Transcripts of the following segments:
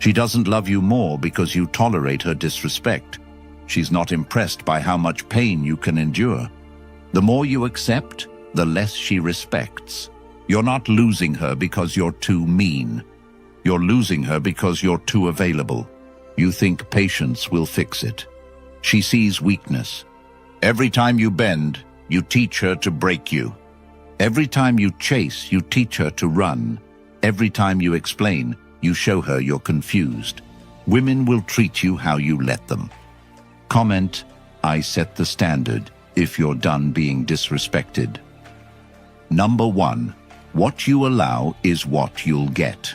She doesn't love you more because you tolerate her disrespect. She's not impressed by how much pain you can endure. The more you accept, the less she respects. You're not losing her because you're too mean. You're losing her because you're too available. You think patience will fix it. She sees weakness. Every time you bend, you teach her to break you. Every time you chase, you teach her to run. Every time you explain, you show her you're confused. Women will treat you how you let them. Comment, I set the standard if you're done being disrespected. Number 1. What you allow is what you'll get.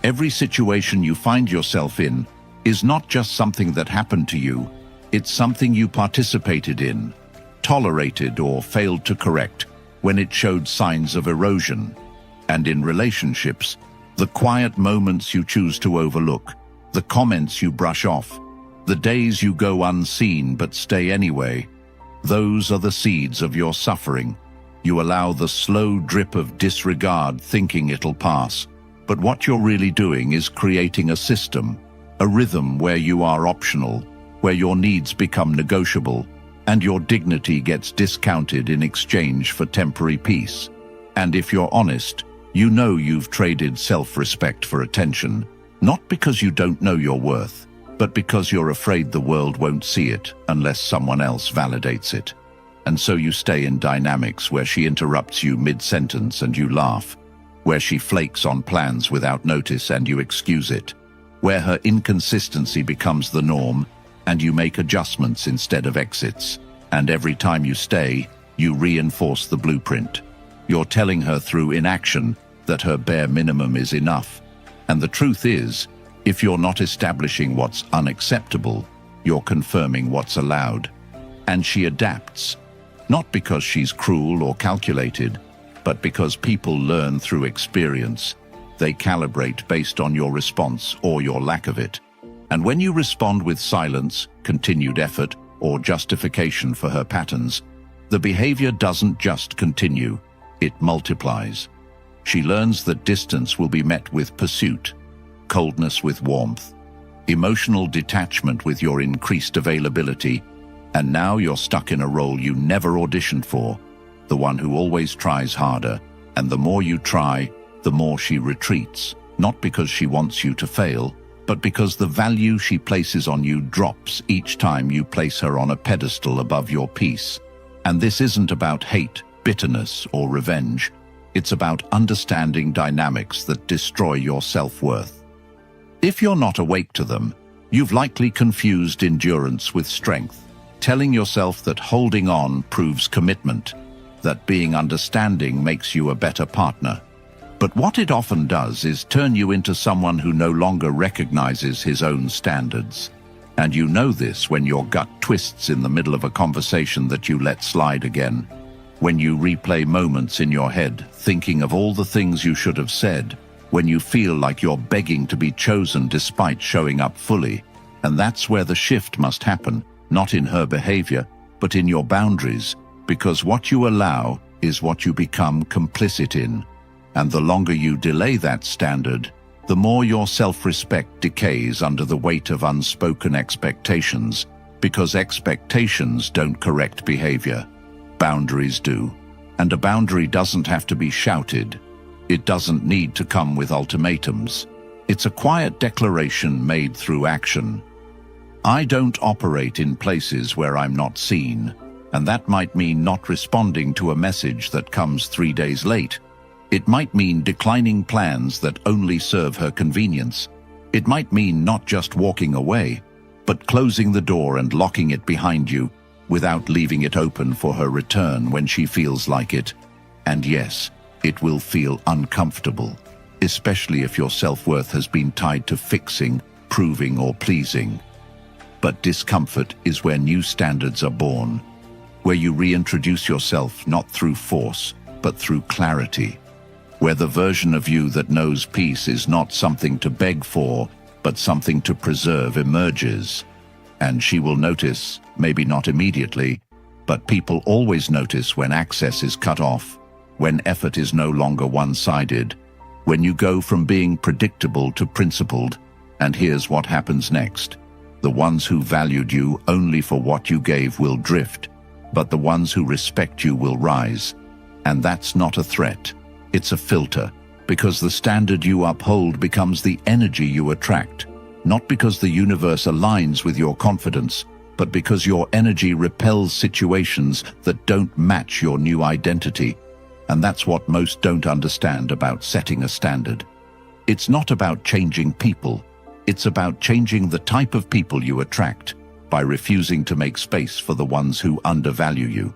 Every situation you find yourself in is not just something that happened to you, it's something you participated in, tolerated or failed to correct when it showed signs of erosion. And in relationships, the quiet moments you choose to overlook, the comments you brush off, the days you go unseen but stay anyway, those are the seeds of your suffering. You allow the slow drip of disregard thinking it'll pass. But what you're really doing is creating a system, a rhythm where you are optional, where your needs become negotiable, and your dignity gets discounted in exchange for temporary peace. And if you're honest, you know you've traded self-respect for attention, not because you don't know your worth, but because you're afraid the world won't see it unless someone else validates it. And so you stay in dynamics where she interrupts you mid-sentence and you laugh, where she flakes on plans without notice and you excuse it, where her inconsistency becomes the norm and you make adjustments instead of exits. And every time you stay, you reinforce the blueprint. You're telling her through inaction that her bare minimum is enough. And the truth is, if you're not establishing what's unacceptable, you're confirming what's allowed. And she adapts, not because she's cruel or calculated, but because people learn through experience. They calibrate based on your response or your lack of it. And when you respond with silence, continued effort, or justification for her patterns, the behavior doesn't just continue, it multiplies. She learns that distance will be met with pursuit, coldness with warmth, emotional detachment with your increased availability, and now you're stuck in a role you never auditioned for, the one who always tries harder, and the more you try, the more she retreats, not because she wants you to fail, but because the value she places on you drops each time you place her on a pedestal above your peace. And this isn't about hate, bitterness, or revenge. It's about understanding dynamics that destroy your self-worth. If you're not awake to them, you've likely confused endurance with strength, telling yourself that holding on proves commitment, that being understanding makes you a better partner. But what it often does is turn you into someone who no longer recognizes his own standards. And you know this when your gut twists in the middle of a conversation that you let slide again. When you replay moments in your head, thinking of all the things you should have said. When you feel like you're begging to be chosen despite showing up fully. And that's where the shift must happen, not in her behavior, but in your boundaries. Because what you allow is what you become complicit in. And the longer you delay that standard, the more your self-respect decays under the weight of unspoken expectations, because expectations don't correct behavior. Boundaries do. And a boundary doesn't have to be shouted. It doesn't need to come with ultimatums. It's a quiet declaration made through action. I don't operate in places where I'm not seen. And that might mean not responding to a message that comes 3 days late. It might mean declining plans that only serve her convenience. It might mean not just walking away, but closing the door and locking it behind you without leaving it open for her return when she feels like it. And yes, it will feel uncomfortable, especially if your self-worth has been tied to fixing, proving, or pleasing. But discomfort is where new standards are born, where you reintroduce yourself not through force, but through clarity, where the version of you that knows peace is not something to beg for, but something to preserve emerges. And she will notice, maybe not immediately, but people always notice when access is cut off, when effort is no longer one-sided, when you go from being predictable to principled, And here's what happens next. The ones who valued you only for what you gave will drift, but the ones who respect you will rise. And that's not a threat. It's a filter, because the standard you uphold becomes the energy you attract, not because the universe aligns with your confidence, but because your energy repels situations that don't match your new identity. And that's what most don't understand about setting a standard. It's not about changing people. It's about changing the type of people you attract by refusing to make space for the ones who undervalue you.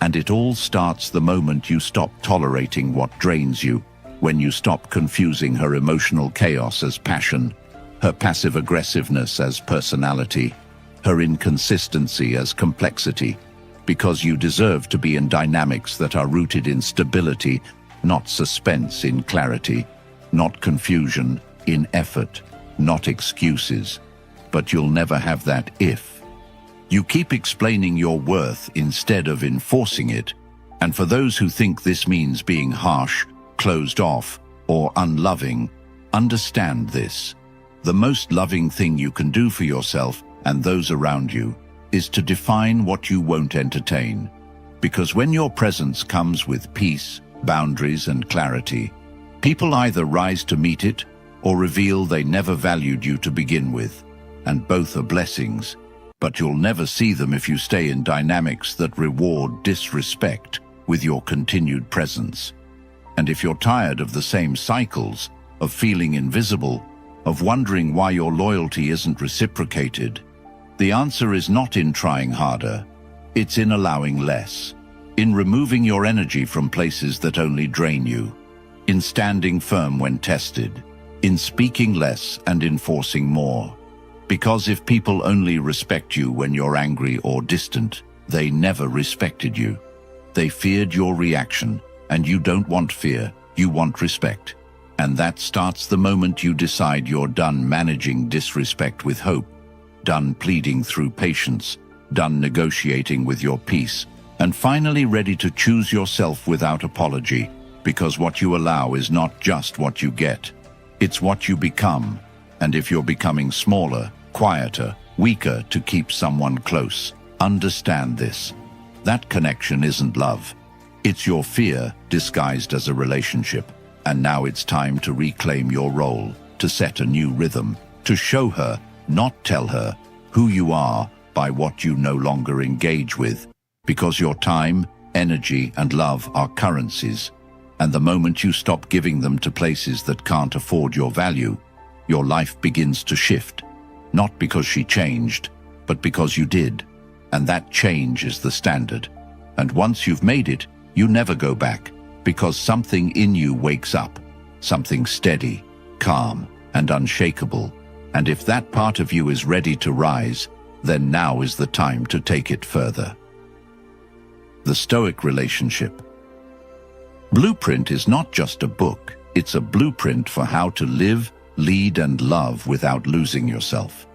And it all starts the moment you stop tolerating what drains you, when you stop confusing her emotional chaos as passion, her passive aggressiveness as personality, her inconsistency as complexity, because you deserve to be in dynamics that are rooted in stability, not suspense in clarity, not confusion in effort, not excuses. But you'll never have that if you keep explaining your worth instead of enforcing it. And for those who think this means being harsh, closed off, or unloving, understand this. The most loving thing you can do for yourself and those around you is to define what you won't entertain. Because when your presence comes with peace, boundaries, and clarity, people either rise to meet it or reveal they never valued you to begin with. And both are blessings, but you'll never see them if you stay in dynamics that reward disrespect with your continued presence. And if you're tired of the same cycles, of feeling invisible, of wondering why your loyalty isn't reciprocated, the answer is not in trying harder. It's in allowing less, in removing your energy from places that only drain you, in standing firm when tested, in speaking less and enforcing more. Because if people only respect you when you're angry or distant, they never respected you. They feared your reaction, and you don't want fear, you want respect. And that starts the moment you decide you're done managing disrespect with hope, done pleading through patience, done negotiating with your peace, and finally ready to choose yourself without apology, because what you allow is not just what you get, it's what you become. And if you're becoming smaller, quieter, weaker to keep someone close, understand this. That connection isn't love. It's your fear disguised as a relationship. And now it's time to reclaim your role, to set a new rhythm, to show her, not tell her, who you are by what you no longer engage with. Because your time, energy, and love are currencies. And the moment you stop giving them to places that can't afford your value, your life begins to shift. Not because she changed, but because you did. And that change is the standard. And once you've made it, you never go back, because something in you wakes up, something steady, calm, and unshakable. And if that part of you is ready to rise, then now is the time to take it further. The Stoic relationship. Blueprint is not just a book, it's a blueprint for how to live, lead, and love without losing yourself.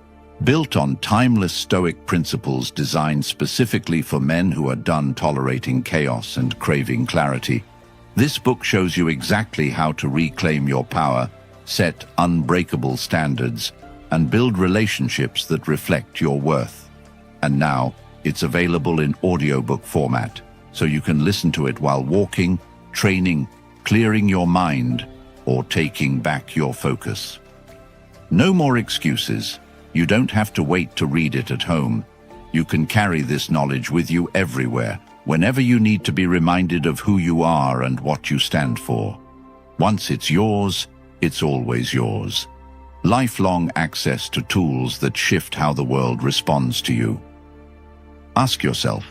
Built on timeless Stoic principles designed specifically for men who are done tolerating chaos and craving clarity, this book shows you exactly how to reclaim your power, set unbreakable standards, and build relationships that reflect your worth. And now, it's available in audiobook format, so you can listen to it while walking, training, clearing your mind, or taking back your focus. No more excuses. You don't have to wait to read it at home. You can carry this knowledge with you everywhere, whenever you need to be reminded of who you are and what you stand for. Once it's yours, it's always yours. Lifelong access to tools that shift how the world responds to you. Ask yourself,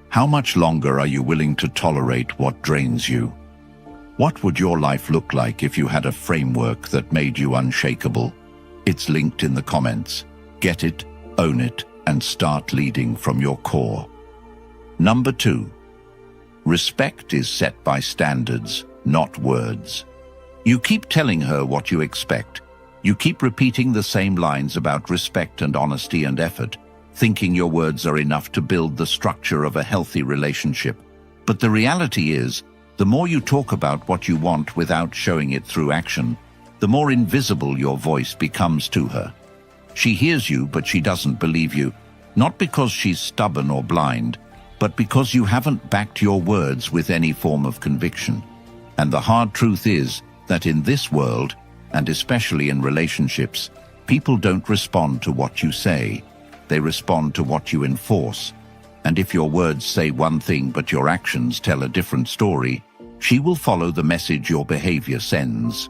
how much longer are you willing to tolerate what drains you? What would your life look like if you had a framework that made you unshakable? It's linked in the comments. Get it, own it, and start leading from your core. Number 2. Respect is set by standards, not words. You keep telling her what you expect. You keep repeating the same lines about respect and honesty and effort, thinking your words are enough to build the structure of a healthy relationship. But the reality is, the more you talk about what you want without showing it through action, the more invisible your voice becomes to her. She hears you, but she doesn't believe you, not because she's stubborn or blind, but because you haven't backed your words with any form of conviction. And the hard truth is that in this world, and especially in relationships, people don't respond to what you say. They respond to what you enforce. And if your words say one thing but your actions tell a different story, she will follow the message your behavior sends.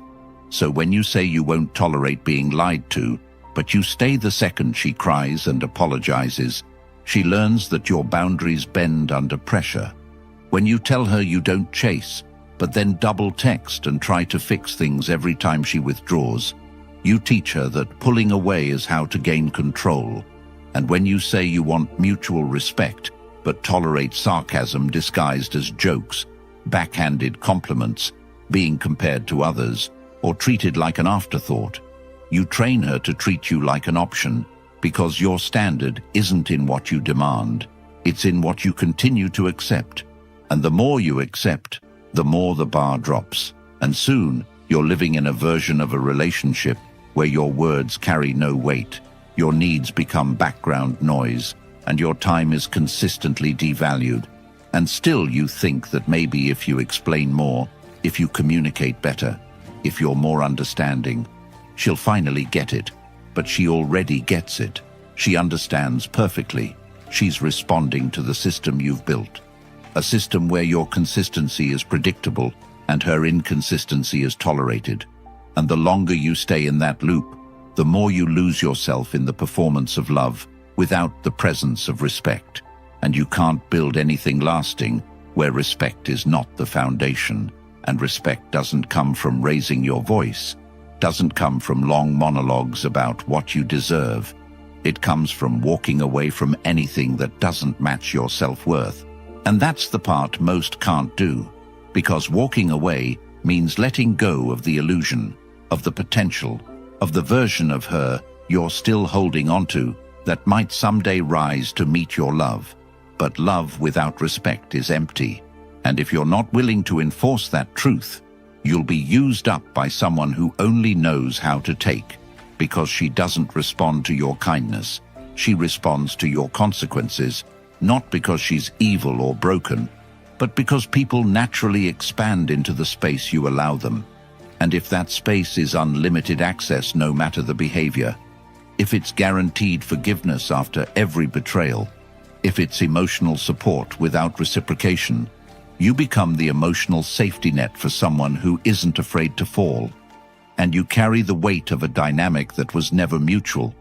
So when you say you won't tolerate being lied to, but you stay the second she cries and apologizes, she learns that your boundaries bend under pressure. When you tell her you don't chase, but then double text and try to fix things every time she withdraws, you teach her that pulling away is how to gain control. And when you say you want mutual respect, but tolerate sarcasm disguised as jokes, backhanded compliments, being compared to others, or treated like an afterthought, you train her to treat you like an option, because your standard isn't in what you demand, it's in what you continue to accept. And the more you accept, the more the bar drops. And soon, you're living in a version of a relationship where your words carry no weight, your needs become background noise, and your time is consistently devalued. And still you think that maybe if you explain more, if you communicate better, if you're more understanding, she'll finally get it. But she already gets it. She understands perfectly. She's responding to the system you've built. A system where your consistency is predictable and her inconsistency is tolerated. And the longer you stay in that loop, the more you lose yourself in the performance of love without the presence of respect. And you can't build anything lasting where respect is not the foundation. And respect doesn't come from raising your voice, doesn't come from long monologues about what you deserve. It comes from walking away from anything that doesn't match your self-worth. And that's the part most can't do, because walking away means letting go of the illusion, of the potential, of the version of her you're still holding onto that might someday rise to meet your love. But love without respect is empty. And if you're not willing to enforce that truth, you'll be used up by someone who only knows how to take, because she doesn't respond to your kindness. She responds to your consequences, not because she's evil or broken, but because people naturally expand into the space you allow them. And if that space is unlimited access no matter the behavior, if it's guaranteed forgiveness after every betrayal, if it's emotional support without reciprocation, you become the emotional safety net for someone who isn't afraid to fall. And you carry the weight of a dynamic that was never mutual,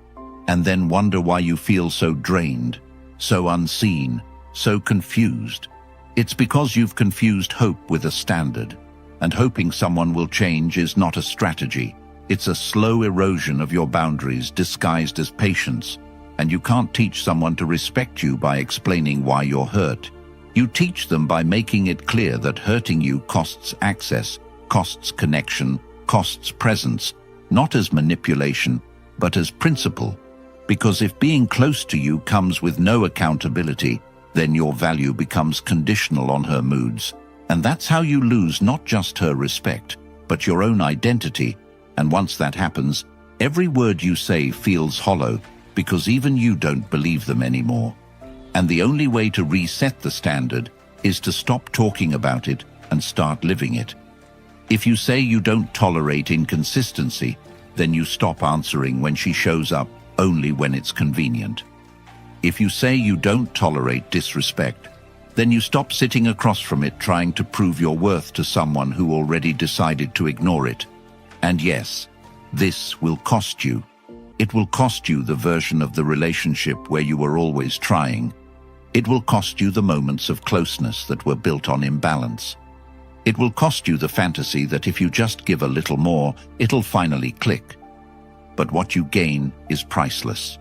and then wonder why you feel so drained, so unseen, so confused. It's because you've confused hope with a standard. And hoping someone will change is not a strategy. It's a slow erosion of your boundaries disguised as patience. And you can't teach someone to respect you by explaining why you're hurt. You teach them by making it clear that hurting you costs access, costs connection, costs presence, not as manipulation, but as principle. Because if being close to you comes with no accountability, then your value becomes conditional on her moods. And that's how you lose not just her respect, but your own identity. And once that happens, every word you say feels hollow, because even you don't believe them anymore. And the only way to reset the standard is to stop talking about it and start living it. If you say you don't tolerate inconsistency, then you stop answering when she shows up only when it's convenient. If you say you don't tolerate disrespect, then you stop sitting across from it trying to prove your worth to someone who already decided to ignore it. And yes, this will cost you. It will cost you the version of the relationship where you were always trying. It will cost you the moments of closeness that were built on imbalance. It will cost you the fantasy that if you just give a little more, it'll finally click. But what you gain is priceless.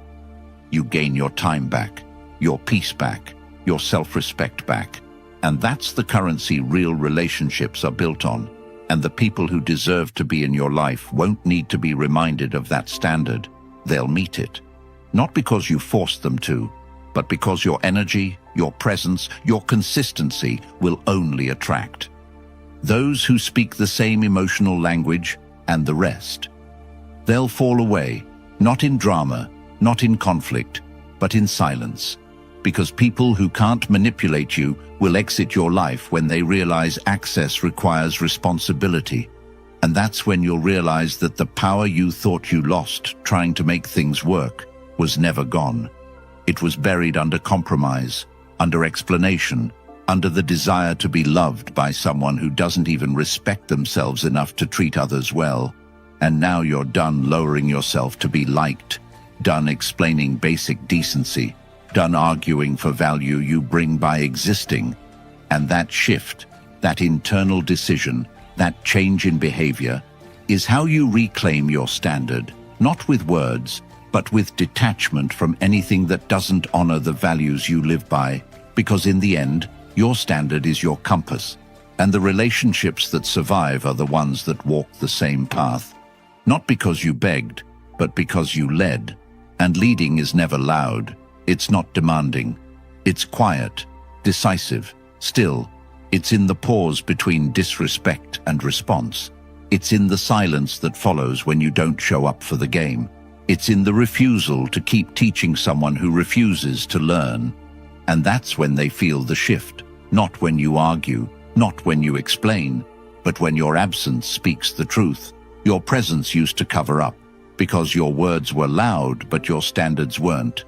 You gain your time back, your peace back, your self-respect back. And that's the currency real relationships are built on. And the people who deserve to be in your life won't need to be reminded of that standard. They'll meet it. Not because you forced them to, but because your energy, your presence, your consistency will only attract those who speak the same emotional language and the rest. They'll fall away, not in drama, not in conflict, but in silence. Because people who can't manipulate you will exit your life when they realize access requires responsibility. And that's when you'll realize that the power you thought you lost trying to make things work was never gone. It was buried under compromise, under explanation, under the desire to be loved by someone who doesn't even respect themselves enough to treat others well. And now you're done lowering yourself to be liked, done explaining basic decency, done arguing for value you bring by existing. And that shift, that internal decision, that change in behavior, is how you reclaim your standard, not with words, but with detachment from anything that doesn't honor the values you live by, because in the end, your standard is your compass, and the relationships that survive are the ones that walk the same path. Not because you begged, but because you led. And leading is never loud. It's not demanding. It's quiet, decisive, still. It's in the pause between disrespect and response. It's in the silence that follows when you don't show up for the game. It's in the refusal to keep teaching someone who refuses to learn. And that's when they feel the shift, not when you argue, not when you explain, but when your absence speaks the truth. Your presence used to cover up, because your words were loud but your standards weren't.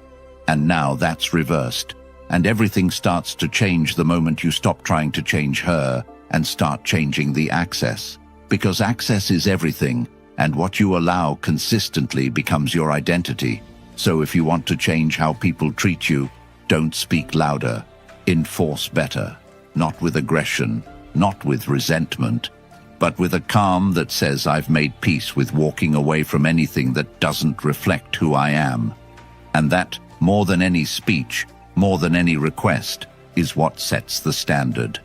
And now that's reversed, and everything starts to change the moment you stop trying to change her and start changing the access. Because access is everything, and what you allow consistently becomes your identity. So if you want to change how people treat you, don't speak louder, enforce better, not with aggression, not with resentment, but with a calm that says I've made peace with walking away from anything that doesn't reflect who I am. And that, more than any speech, more than any request, is what sets the standard.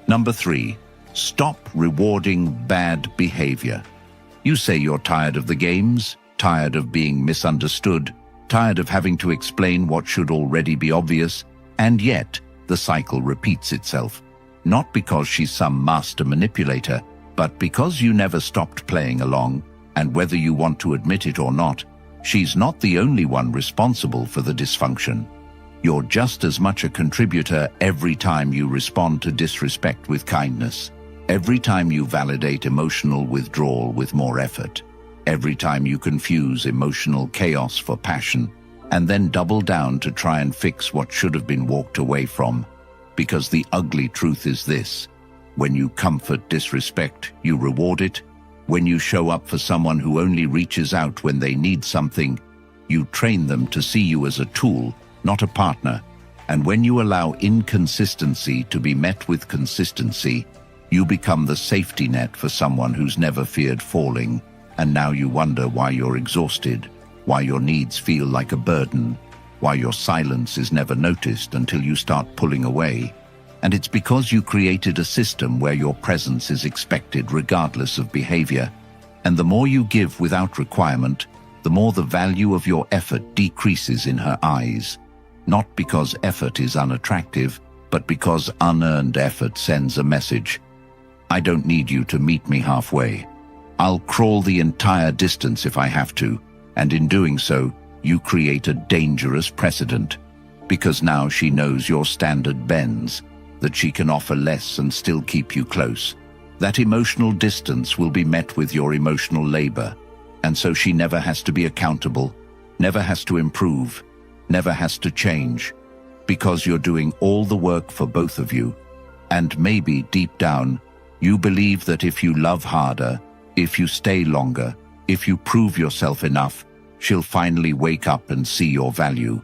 Number 3, stop rewarding bad behavior. You say you're tired of the games, tired of being misunderstood, tired of having to explain what should already be obvious, and yet the cycle repeats itself. Not because she's some master manipulator, but because you never stopped playing along, and whether you want to admit it or not, she's not the only one responsible for the dysfunction. You're just as much a contributor every time you respond to disrespect with kindness, every time you validate emotional withdrawal with more effort, every time you confuse emotional chaos for passion, and then double down to try and fix what should have been walked away from. Because the ugly truth is this: when you comfort disrespect, you reward it. When you show up for someone who only reaches out when they need something, you train them to see you as a tool, not a partner. And when you allow inconsistency to be met with consistency, you become the safety net for someone who's never feared falling. And now you wonder why you're exhausted, why your needs feel like a burden, why your silence is never noticed until you start pulling away. And it's because you created a system where your presence is expected regardless of behavior. And the more you give without requirement, the more the value of your effort decreases in her eyes. Not because effort is unattractive, but because unearned effort sends a message. I don't need you to meet me halfway. I'll crawl the entire distance if I have to, and in doing so, you create a dangerous precedent. Because now she knows your standard bends, that she can offer less and still keep you close. That emotional distance will be met with your emotional labor, and so she never has to be accountable, never has to improve, never has to change, because you're doing all the work for both of you. And maybe deep down, you believe that if you love harder, if you stay longer, if you prove yourself enough, she'll finally wake up and see your value.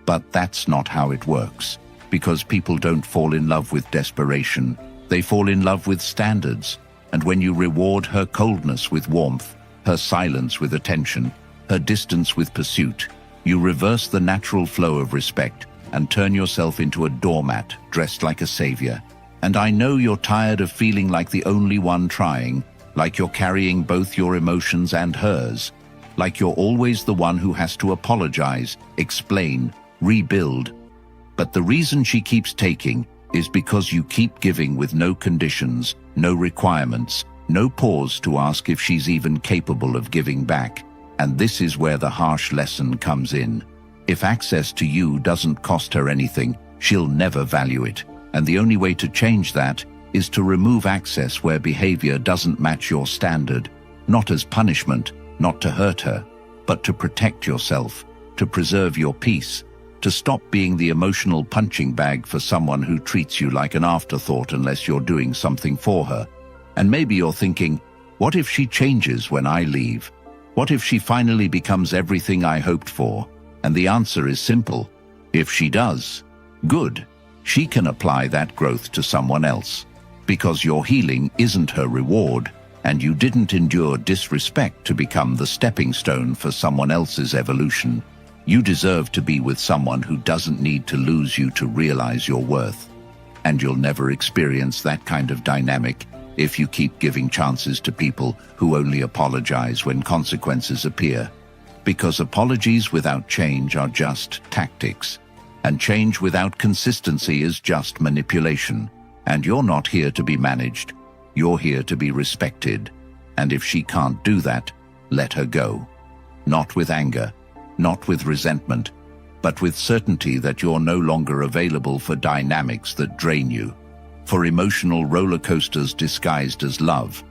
But that's not how it works, because people don't fall in love with desperation. They fall in love with standards. And when you reward her coldness with warmth, her silence with attention, her distance with pursuit, you reverse the natural flow of respect and turn yourself into a doormat dressed like a savior. And I know you're tired of feeling like the only one trying, like you're carrying both your emotions and hers, like you're always the one who has to apologize, explain, rebuild. But the reason she keeps taking is because you keep giving with no conditions, no requirements, No pause to ask if she's even capable of giving back. And this is where the harsh lesson comes in. If access to you doesn't cost her anything, she'll never value it. And the only way to change that is to remove access where behavior doesn't match your standard, not as punishment, not to hurt her, but to protect yourself, to preserve your peace, to stop being the emotional punching bag for someone who treats you like an afterthought unless you're doing something for her. And maybe you're thinking, what if she changes when I leave? What if she finally becomes everything I hoped for? And the answer is simple. If she does, good. She can apply that growth to someone else. Because your healing isn't her reward, and you didn't endure disrespect to become the stepping stone for someone else's evolution. You deserve to be with someone who doesn't need to lose you to realize your worth. And you'll never experience that kind of dynamic if you keep giving chances to people who only apologize when consequences appear. Because apologies without change are just tactics, and change without consistency is just manipulation. And you're not here to be managed, you're here to be respected. And if she can't do that, let her go. Not with anger, not with resentment, but with certainty that you're no longer available for dynamics that drain you, for emotional roller coasters disguised as love,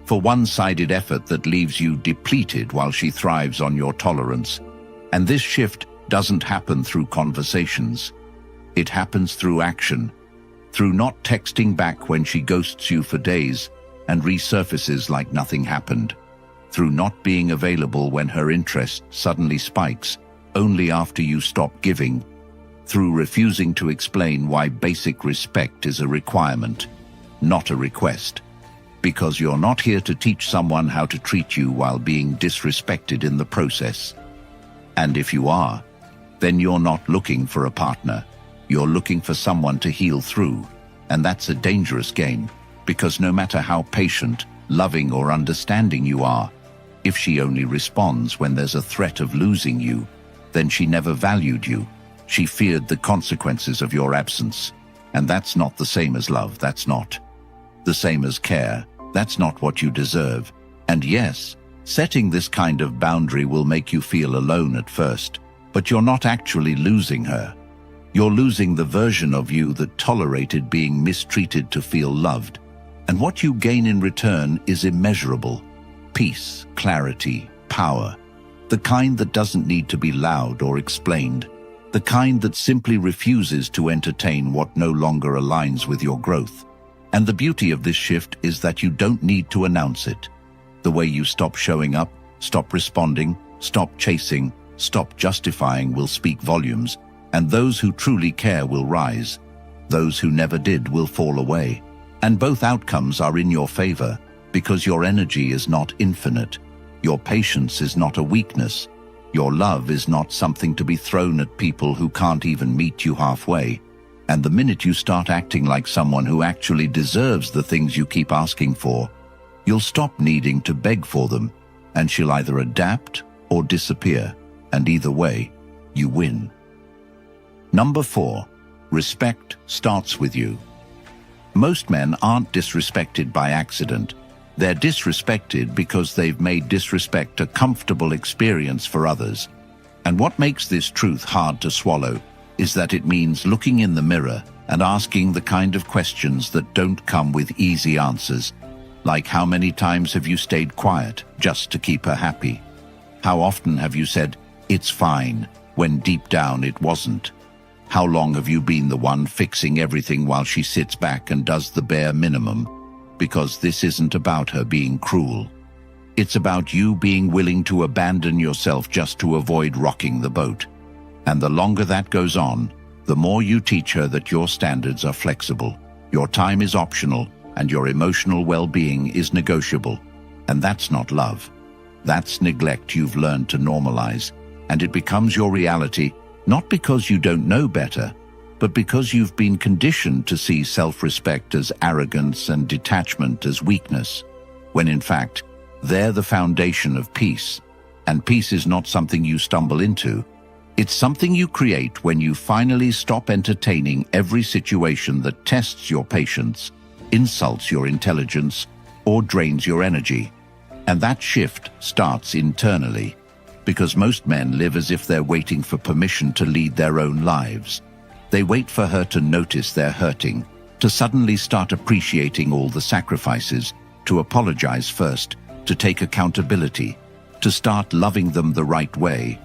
for one-sided effort that leaves you depleted while she thrives on your tolerance. And this shift doesn't happen through conversations. It happens through action, through not texting back when she ghosts you for days and resurfaces like nothing happened, through not being available when her interest suddenly spikes only after you stop giving, through refusing to explain why basic respect is a requirement, not a request. Because you're not here to teach someone how to treat you while being disrespected in the process. And if you are, then you're not looking for a partner. You're looking for someone to heal through. And that's a dangerous game, because no matter how patient, loving, or understanding you are, if she only responds when there's a threat of losing you, then she never valued you. She feared the consequences of your absence. And that's not the same as love. That's not the same as care. That's not what you deserve. And yes, setting this kind of boundary will make you feel alone at first, but you're not actually losing her. You're losing the version of you that tolerated being mistreated to feel loved. And what you gain in return is immeasurable. Peace, clarity, power. The kind that doesn't need to be loud or explained. The kind that simply refuses to entertain what no longer aligns with your growth. And the beauty of this shift is that you don't need to announce it. The way you stop showing up, stop responding, stop chasing, stop justifying will speak volumes. And those who truly care will rise. Those who never did will fall away. And both outcomes are in your favor, because your energy is not infinite. Your patience is not a weakness. Your love is not something to be thrown at people who can't even meet you halfway. And the minute you start acting like someone who actually deserves the things you keep asking for, you'll stop needing to beg for them, and she'll either adapt or disappear. And either way, you win. Number 4, respect starts with you. Most men aren't disrespected by accident. They're disrespected because they've made disrespect a comfortable experience for others. And what makes this truth hard to swallow is that it means looking in the mirror and asking the kind of questions that don't come with easy answers. Like, how many times have you stayed quiet just to keep her happy? How often have you said, "It's fine," when deep down it wasn't? How long have you been the one fixing everything while she sits back and does the bare minimum? Because this isn't about her being cruel. It's about you being willing to abandon yourself just to avoid rocking the boat. And the longer that goes on, the more you teach her that your standards are flexible, your time is optional, and your emotional well-being is negotiable. And that's not love. That's neglect you've learned to normalize, and it becomes your reality, not because you don't know better, but because you've been conditioned to see self-respect as arrogance and detachment as weakness, when in fact, they're the foundation of peace. And peace is not something you stumble into. It's something you create when you finally stop entertaining every situation that tests your patience, insults your intelligence, or drains your energy. And that shift starts internally, because most men live as if they're waiting for permission to lead their own lives. They wait for her to notice they're hurting, to suddenly start appreciating all the sacrifices, to apologize first, to take accountability, to start loving them the right way.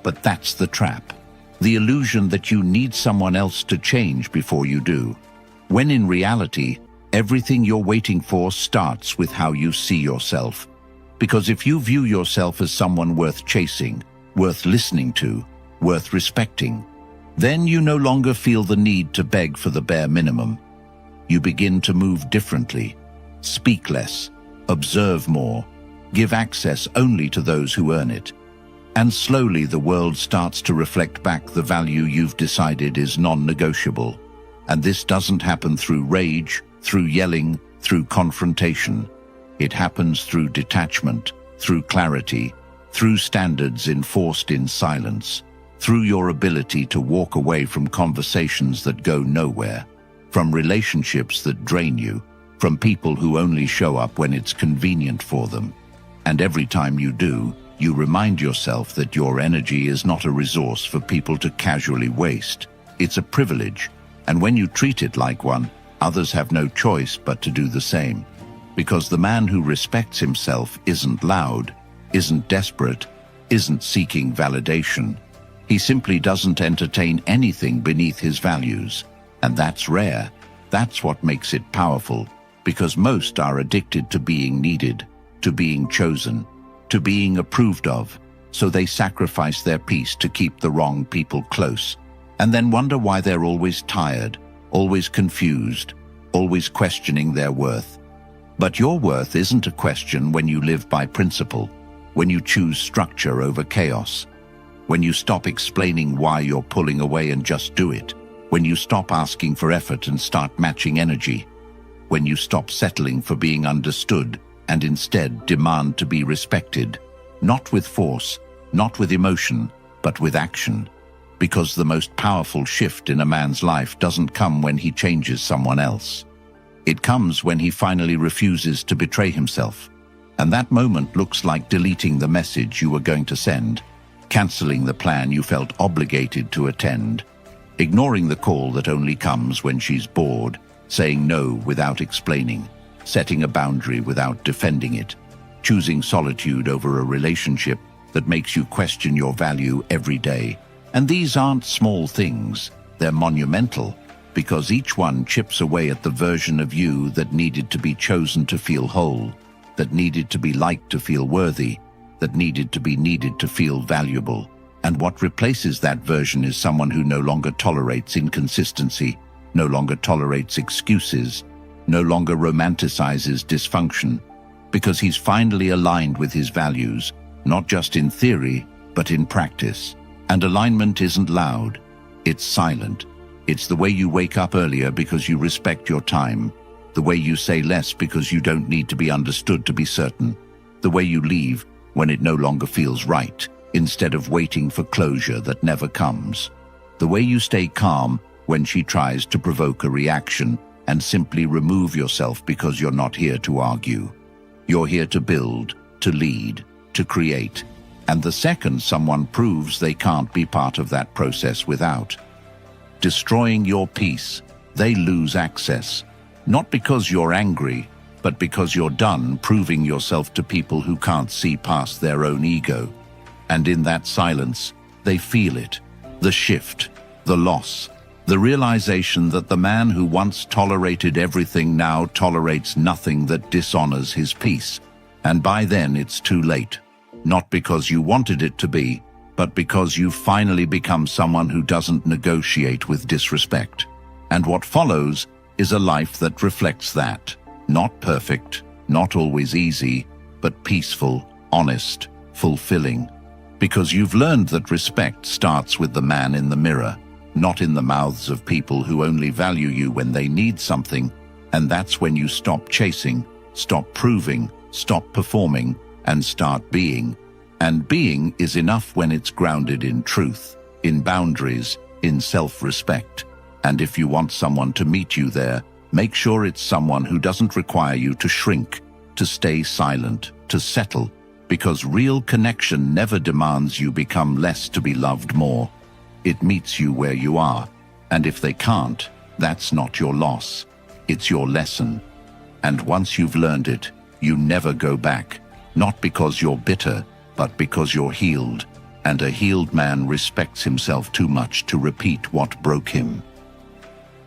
But that's the trap. The illusion that you need someone else to change before you do. When in reality, everything you're waiting for starts with how you see yourself. Because if you view yourself as someone worth chasing, worth listening to, worth respecting, then you no longer feel the need to beg for the bare minimum. You begin to move differently, speak less, observe more, give access only to those who earn it. And slowly the world starts to reflect back the value you've decided is non-negotiable. And this doesn't happen through rage, through yelling, through confrontation. It happens through detachment, through clarity, through standards enforced in silence, through your ability to walk away from conversations that go nowhere, from relationships that drain you, from people who only show up when it's convenient for them. And every time you do, you remind yourself that your energy is not a resource for people to casually waste. It's a privilege, and when you treat it like one, others have no choice but to do the same. Because the man who respects himself isn't loud, isn't desperate, isn't seeking validation. He simply doesn't entertain anything beneath his values. And that's rare. That's what makes it powerful, because most are addicted to being needed, to being chosen, to being approved of, so they sacrifice their peace to keep the wrong people close, and then wonder why they're always tired, always confused, always questioning their worth. But your worth isn't a question when you live by principle, when you choose structure over chaos, when you stop explaining why you're pulling away and just do it, when you stop asking for effort and start matching energy, when you stop settling for being understood and instead demand to be respected, not with force, not with emotion, but with action. Because the most powerful shift in a man's life doesn't come when he changes someone else. It comes when he finally refuses to betray himself. And that moment looks like deleting the message you were going to send, canceling the plan you felt obligated to attend, ignoring the call that only comes when she's bored, saying no without explaining, setting a boundary without defending it, choosing solitude over a relationship that makes you question your value every day. And these aren't small things, they're monumental, because each one chips away at the version of you that needed to be chosen to feel whole, that needed to be liked to feel worthy, that needed to feel valuable. And what replaces that version is someone who no longer tolerates inconsistency, no longer tolerates excuses, no longer romanticizes dysfunction, because he's finally aligned with his values, not just in theory, but in practice. And alignment isn't loud, it's silent. It's the way you wake up earlier because you respect your time, the way you say less because you don't need to be understood to be certain, the way you leave when it no longer feels right, instead of waiting for closure that never comes, the way you stay calm when she tries to provoke a reaction, and simply remove yourself because you're not here to argue. You're here to build, to lead, to create. And the second someone proves they can't be part of that process without destroying your peace, they lose access. Not because you're angry, but because you're done proving yourself to people who can't see past their own ego. And in that silence, they feel it, the shift, the loss, the realization that the man who once tolerated everything now tolerates nothing that dishonors his peace. And by then it's too late. Not because you wanted it to be, but because you've finally become someone who doesn't negotiate with disrespect. And what follows is a life that reflects that. Not perfect, not always easy, but peaceful, honest, fulfilling. Because you've learned that respect starts with the man in the mirror, not in the mouths of people who only value you when they need something. And that's when you stop chasing, stop proving, stop performing, and start being. And being is enough when it's grounded in truth, in boundaries, in self-respect. And if you want someone to meet you there, make sure it's someone who doesn't require you to shrink, to stay silent, to settle, because real connection never demands you become less to be loved more. It meets you where you are, and if they can't, that's not your loss. It's your lesson. And once you've learned it, you never go back, not because you're bitter, but because you're healed, and a healed man respects himself too much to repeat what broke him.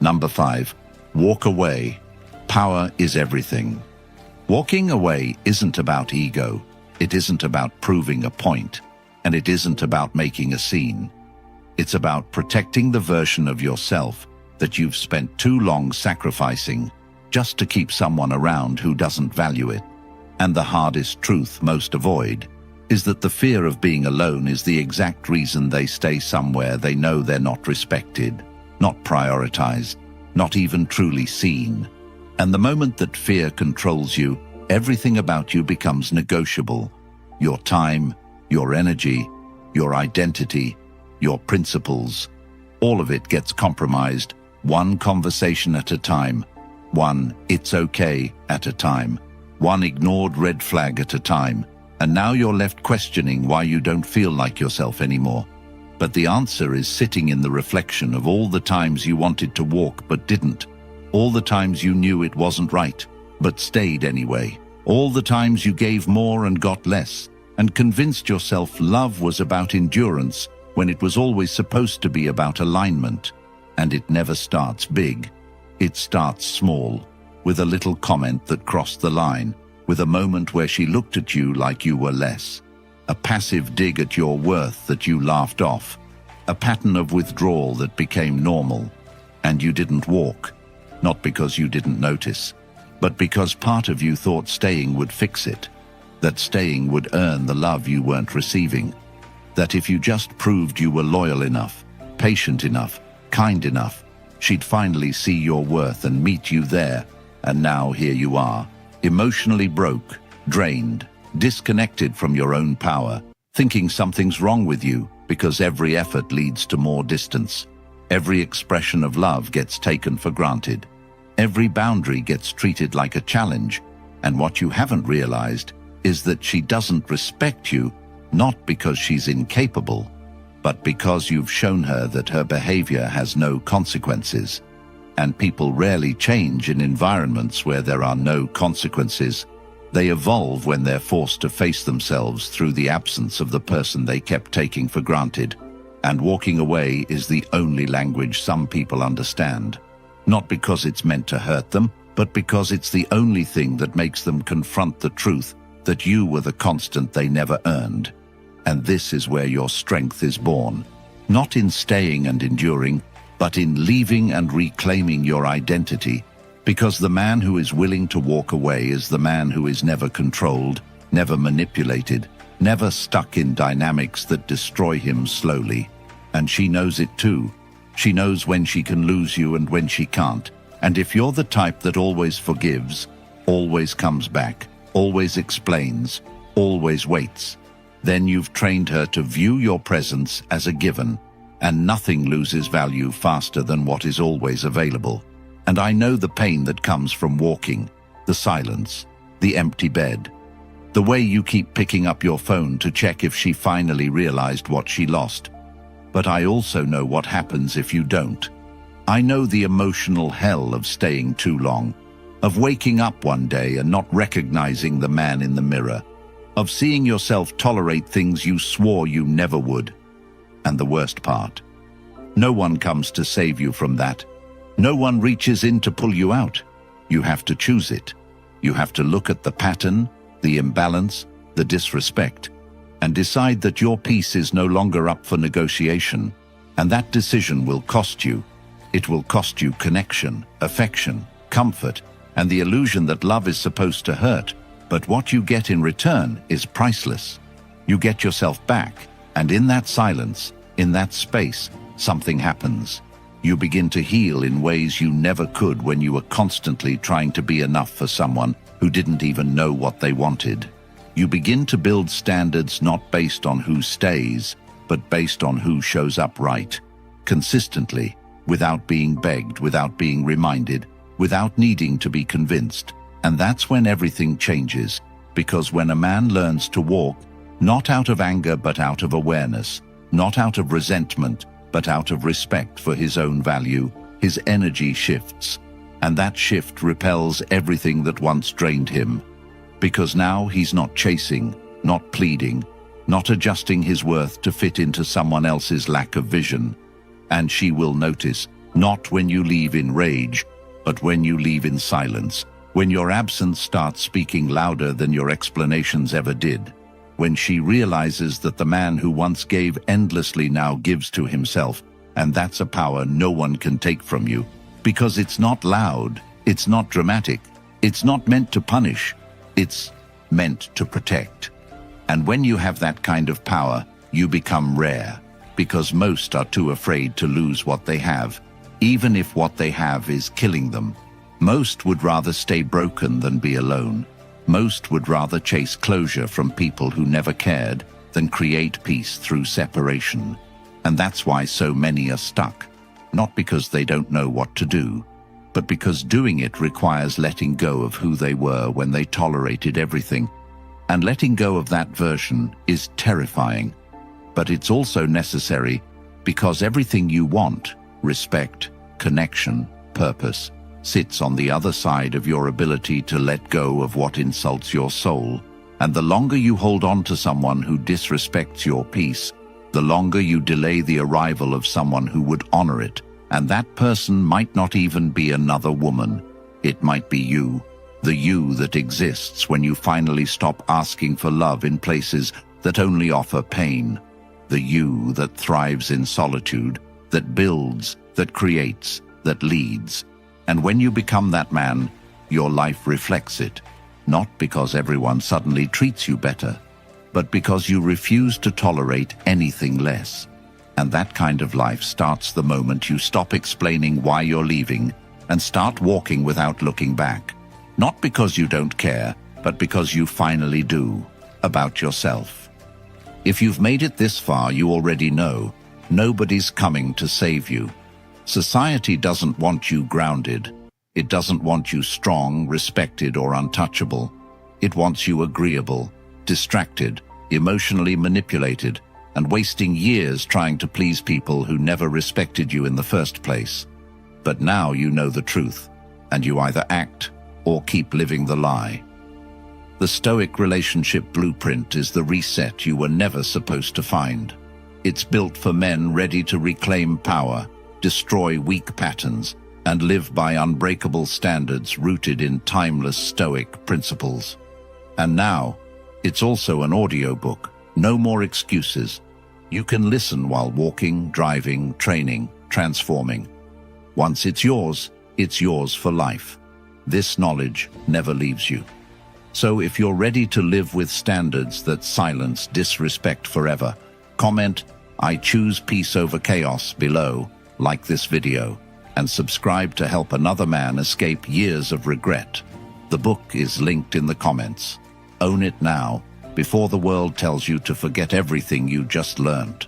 Number 5, walk away. Power is everything. Walking away isn't about ego. It isn't about proving a point, and it isn't about making a scene. It's about protecting the version of yourself that you've spent too long sacrificing just to keep someone around who doesn't value it. And the hardest truth most avoid is that the fear of being alone is the exact reason they stay somewhere they know they're not respected, not prioritized, not even truly seen. And the moment that fear controls you, everything about you becomes negotiable. Your time, your energy, your identity, your principles, all of it gets compromised, one conversation at a time, one "it's okay" at a time, one ignored red flag at a time, and now you're left questioning why you don't feel like yourself anymore. But the answer is sitting in the reflection of all the times you wanted to walk but didn't, all the times you knew it wasn't right, but stayed anyway, all the times you gave more and got less, and convinced yourself love was about endurance when it was always supposed to be about alignment. And it never starts big. It starts small, with a little comment that crossed the line, with a moment where she looked at you like you were less, a passive dig at your worth that you laughed off, a pattern of withdrawal that became normal, and you didn't walk, not because you didn't notice, but because part of you thought staying would fix it, that staying would earn the love you weren't receiving, that if you just proved you were loyal enough, patient enough, kind enough, she'd finally see your worth and meet you there. And now here you are, emotionally broke, drained, disconnected from your own power, thinking something's wrong with you because every effort leads to more distance. Every expression of love gets taken for granted. Every boundary gets treated like a challenge. And what you haven't realized is that she doesn't respect you, not because she's incapable, but because you've shown her that her behavior has no consequences. And people rarely change in environments where there are no consequences. They evolve when they're forced to face themselves through the absence of the person they kept taking for granted. And walking away is the only language some people understand. Not because it's meant to hurt them, but because it's the only thing that makes them confront the truth that you were the constant they never earned. And this is where your strength is born, not in staying and enduring, but in leaving and reclaiming your identity, because the man who is willing to walk away is the man who is never controlled, never manipulated, never stuck in dynamics that destroy him slowly. And she knows it too. She knows when she can lose you and when she can't. And if you're the type that always forgives, always comes back, always explains, always waits, then you've trained her to view your presence as a given, and nothing loses value faster than what is always available. And I know the pain that comes from walking, the silence, the empty bed, the way you keep picking up your phone to check if she finally realized what she lost. But I also know what happens if you don't. I know the emotional hell of staying too long, of waking up one day and not recognizing the man in the mirror, of seeing yourself tolerate things you swore you never would. And the worst part, no one comes to save you from that. No one reaches in to pull you out. You have to choose it. You have to look at the pattern, the imbalance, the disrespect, and decide that your peace is no longer up for negotiation. And that decision will cost you. It will cost you connection, affection, comfort, and the illusion that love is supposed to hurt. But what you get in return is priceless. You get yourself back, and in that silence, in that space, something happens. You begin to heal in ways you never could when you were constantly trying to be enough for someone who didn't even know what they wanted. You begin to build standards not based on who stays, but based on who shows up right, consistently, without being begged, without being reminded, without needing to be convinced. And that's when everything changes, because when a man learns to walk, not out of anger but out of awareness, not out of resentment but out of respect for his own value, his energy shifts. And that shift repels everything that once drained him. Because now he's not chasing, not pleading, not adjusting his worth to fit into someone else's lack of vision. And she will notice, not when you leave in rage, but when you leave in silence, when your absence starts speaking louder than your explanations ever did, when she realizes that the man who once gave endlessly now gives to himself, and that's a power no one can take from you, because it's not loud, it's not dramatic, it's not meant to punish, it's meant to protect. And when you have that kind of power, you become rare, because most are too afraid to lose what they have, even if what they have is killing them. Most would rather stay broken than be alone. Most would rather chase closure from people who never cared than create peace through separation. And that's why so many are stuck, not because they don't know what to do, but because doing it requires letting go of who they were when they tolerated everything. And letting go of that version is terrifying, but it's also necessary, because everything you want, respect, connection, purpose, sits on the other side of your ability to let go of what insults your soul. And the longer you hold on to someone who disrespects your peace, the longer you delay the arrival of someone who would honor it. And that person might not even be another woman. It might be you, the you that exists when you finally stop asking for love in places that only offer pain. The you that thrives in solitude, that builds, that creates, that leads. And when you become that man, your life reflects it, not because everyone suddenly treats you better, but because you refuse to tolerate anything less. And that kind of life starts the moment you stop explaining why you're leaving and start walking without looking back. Not because you don't care, but because you finally do, about yourself. If you've made it this far, you already know, nobody's coming to save you. Society doesn't want you grounded. It doesn't want you strong, respected, or untouchable. It wants you agreeable, distracted, emotionally manipulated, and wasting years trying to please people who never respected you in the first place. But now you know the truth, and you either act or keep living the lie. The Stoic relationship blueprint is the reset you were never supposed to find. It's built for men ready to reclaim power, destroy weak patterns, and live by unbreakable standards rooted in timeless Stoic principles. And now, it's also an audiobook. No more excuses. You can listen while walking, driving, training, transforming. Once it's yours for life. This knowledge never leaves you. So if you're ready to live with standards that silence disrespect forever, comment, "I choose peace over chaos" below, like this video, and subscribe to help another man escape years of regret. The book is linked in the comments. Own it now, before the world tells you to forget everything you just learned.